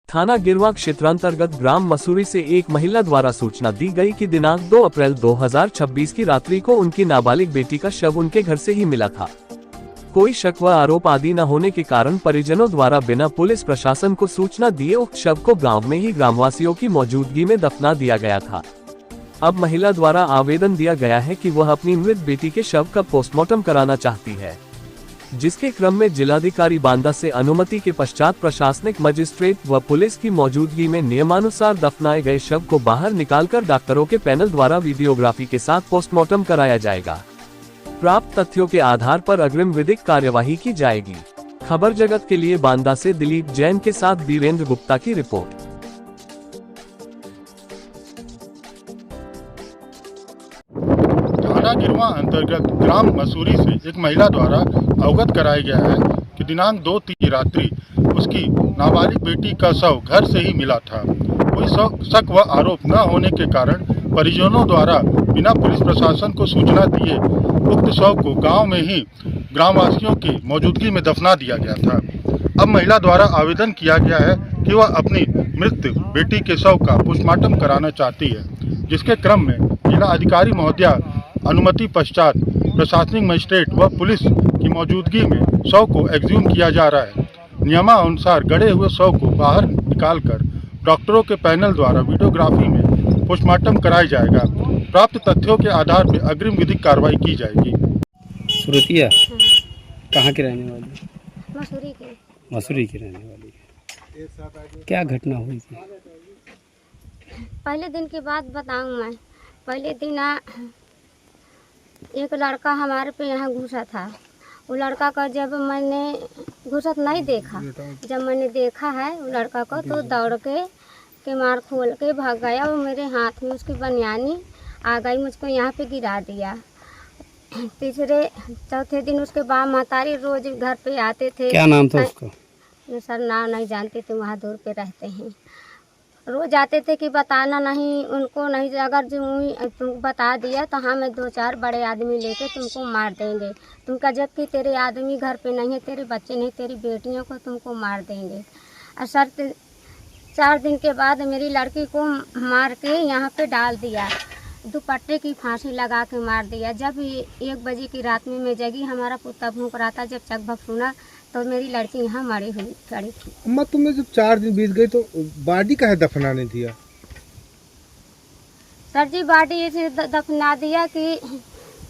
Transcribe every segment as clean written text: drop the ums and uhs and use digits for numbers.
थाना गिरवा क्षेत्रांतर्गत ग्राम मसूरी से एक महिला द्वारा सूचना दी गई कि दिनांक 2 अप्रैल 2026 की रात्रि को उनकी नाबालिग बेटी का शव उनके घर से ही मिला था। कोई शक व आरोप आदि न होने के कारण परिजनों द्वारा बिना पुलिस प्रशासन को सूचना दिए उक्त शव को गांव में ही ग्रामवासियों की मौजूदगी में दफना दिया गया था। अब महिला द्वारा आवेदन दिया गया है कि वह अपनी मृत बेटी के शव का पोस्टमार्टम कराना चाहती है, जिसके क्रम में जिलाधिकारी बांदा से अनुमति के पश्चात प्रशासनिक मजिस्ट्रेट व पुलिस की मौजूदगी में नियमानुसार दफनाए गए शव को बाहर निकालकर डॉक्टरों के पैनल द्वारा वीडियोग्राफी के साथ पोस्टमार्टम कराया जाएगा। प्राप्त तथ्यों के आधार पर अग्रिम विधिक कार्यवाही की जाएगी। खबर जगत के लिए बांदा से दिलीप जैन के साथ वीरेंद्र गुप्ता की रिपोर्ट। थाना गिरवा अंतर्गत ग्राम मसूरी से एक महिला द्वारा अवगत कराया गया है कि दिनांक 2 की रात्रि उसकी नाबालिग बेटी का शव घर से ही मिला था। कोई शक व आरोप न होने के कारण परिजनों द्वारा बिना पुलिस प्रशासन को सूचना दिए उक्त शव को गांव में ही ग्रामवासियों की मौजूदगी में दफना दिया गया था। अब महिला द्वारा आवेदन किया गया है कि वह अपनी मृत बेटी के शव का पोस्टमार्टम कराना चाहती है, जिसके क्रम में जिला अधिकारी महोदया अनुमति पश्चात प्रशासनिक मजिस्ट्रेट व पुलिस की मौजूदगी में शव को एक्सह्यूम किया जा रहा है। नियमानुसार गड़े हुए शव को बाहर निकालकर डॉक्टरों के पैनल द्वारा वीडियोग्राफी में पोस्टमार्टम कराया जाएगा। प्राप्त तथ्यों के आधार पर अग्रिम विधिक कार्रवाई की जाएगी। सुरतिया कहाँ की रहने वाली? मसूरी की। मसूरी की रहने वाली है। क्या घटना हुई थी? पहले दिन की बात बताऊं मैं। पहले दिन एक लड़का हमारे पे यहाँ घुसा था। वो लड़का का जब मैंने घुसत नहीं देखा, जब मैंने देखा है वो लड़का को तो दौड़ के मार खोल के भाग गया। वो मेरे हाथ में उसकी बनियानी आ गई, मुझको यहाँ पे गिरा दिया। तीसरे चौथे दिन उसके बाद महतारी रोज घर पे आते थे। क्या नाम था उसका? सर नाम नहीं जानते थे, वहाँ दूर पे रहते हैं। रोज आते थे कि बताना नहीं उनको, नहीं अगर जो तुमको बता दिया तो हाँ मैं 2-4 बड़े आदमी लेके तुमको मार देंगे। तुमका जबकि तेरे आदमी घर पे नहीं है, तेरे बच्चे नहीं, तेरी बेटियों को तुमको मार देंगे। और सर 4 दिन के बाद मेरी लड़की को मार के यहाँ पे डाल दिया, दुपट्टे की फांसी लगा के मार दिया। जब 1 बजे की रात में मैं जगी, हमारा पुत्ता भूख रहा था, जब चकभक सुना तो मेरी लड़की यहाँ मरी हुई खड़ी थी। अम्मा तुमने जब 4 दिन बीत गए तो बॉडी काहे दफनाने दिया? सर जी बॉडी ऐसे दफना दिया कि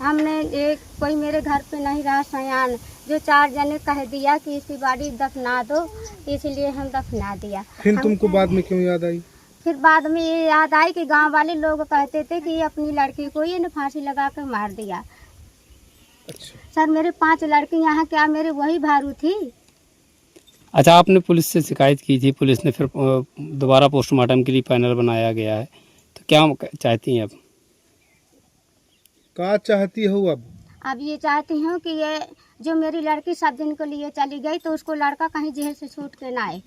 हमने एक कोई मेरे घर पे नहीं रहा सयान, जो 4 जने कह दिया कि इसकी बॉडी दफना दो, इसलिए हम दफना दिया। फिर तुमको बाद में क्यों याद आई? फिर बाद में ये याद आई कि गांव वाले लोग कहते थे कि अपनी लड़की को ये फांसी लगा कर मार दिया। अच्छा। सर मेरे 5 लड़की यहाँ क्या मेरे वही भारू थी। अच्छा, आपने पुलिस से शिकायत की थी, पुलिस ने फिर दोबारा पोस्टमार्टम के लिए पैनल बनाया गया है, तो क्या चाहती हैं अब? क्या चाहती हो अब? अब ये चाहती हूँ कि ये जो मेरी लड़की 7 दिन के लिए चली गई तो उसको लड़का कहीं जेल से छूट के ना आए।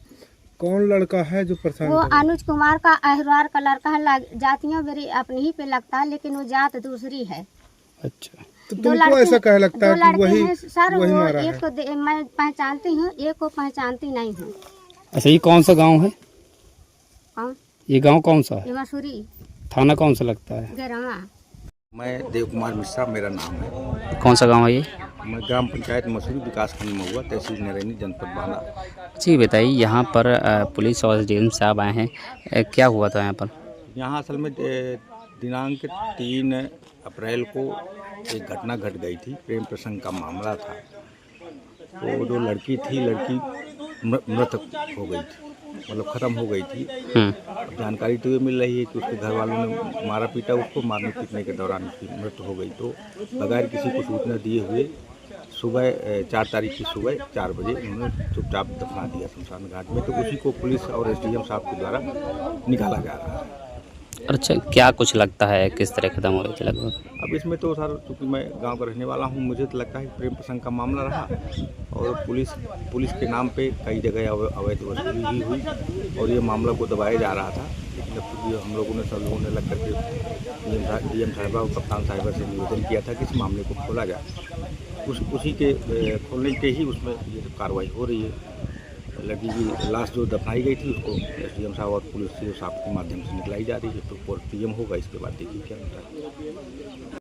कौन लड़का है जो परेशान? वो अनुज कुमार का अहरवार का लड़का है। जातियाँ मेरी अपनी ही पे लगता है, लेकिन वो जात दूसरी है। अच्छा, तो तुमको ऐसा कह लगता है कि वही सर वही वो मारा एक है? को मैं पहचानती हूँ, एक को पहचानती नहीं हूँ। अच्छा, ये कौन सा गांव है? कौन? ये गांव कौन सा है? ये मसूरी थाना कौन सा लगता है? गिरवा। मैं देव कुमार मिश्रा मेरा नाम है। कौन सा गांव है ये? मैं ग्राम पंचायत मसूरी विकास खंड में हुआ, तहसील नरैनी, जनपद बांदा। जी बताइए, यहाँ पर पुलिस और डीएम साहब आए हैं, क्या हुआ था यहाँ पर? यहाँ असल में दिनांक 3 अप्रैल को एक घटना घट गई थी, प्रेम प्रसंग का मामला था। तो जो लड़की थी, लड़की मृत हो गई थी, मतलब ख़त्म हो गई थी। जानकारी तो ये मिल रही है कि उसके घर वालों ने मारा पीटा उसको, मारने पीटने के दौरान उसकी मृत्यु हो गई। तो बगैर किसी को सूचना दिए हुए सुबह 4 तारीख की सुबह 4 बजे उन्होंने चुपचाप दफना दिया शमशान घाट में। तो उसी को पुलिस और एसडीएम साहब के द्वारा निकाला जा रहा है। अच्छा, क्या कुछ लगता है किस तरह खत्म हो गई थी लगभग? अब इसमें तो सर, चूँकि मैं गांव का रहने वाला हूं, मुझे तो लगता है कि प्रेम प्रसंग का मामला रहा और पुलिस के नाम पे कई जगह अवैध वसूली भी हुई और ये मामला को दबाया जा रहा था। लेकिन अब चूँकि हम लोगों ने सब लोगों ने लग करके डीएम साहिबा और कप्तान साहिबा से निवेदन किया था कि इस मामले को खोला जाए, उसी के खोलने के ही उसमें ये कार्रवाई हो रही है। लड़की की लाश जो दफनाई गई थी उसको एसडीएम साहब और पुलिस के साहब के माध्यम से निकलाई जा रही है। तो पोस्टमार्टम होगा, इसके बाद देखिए क्या होता है।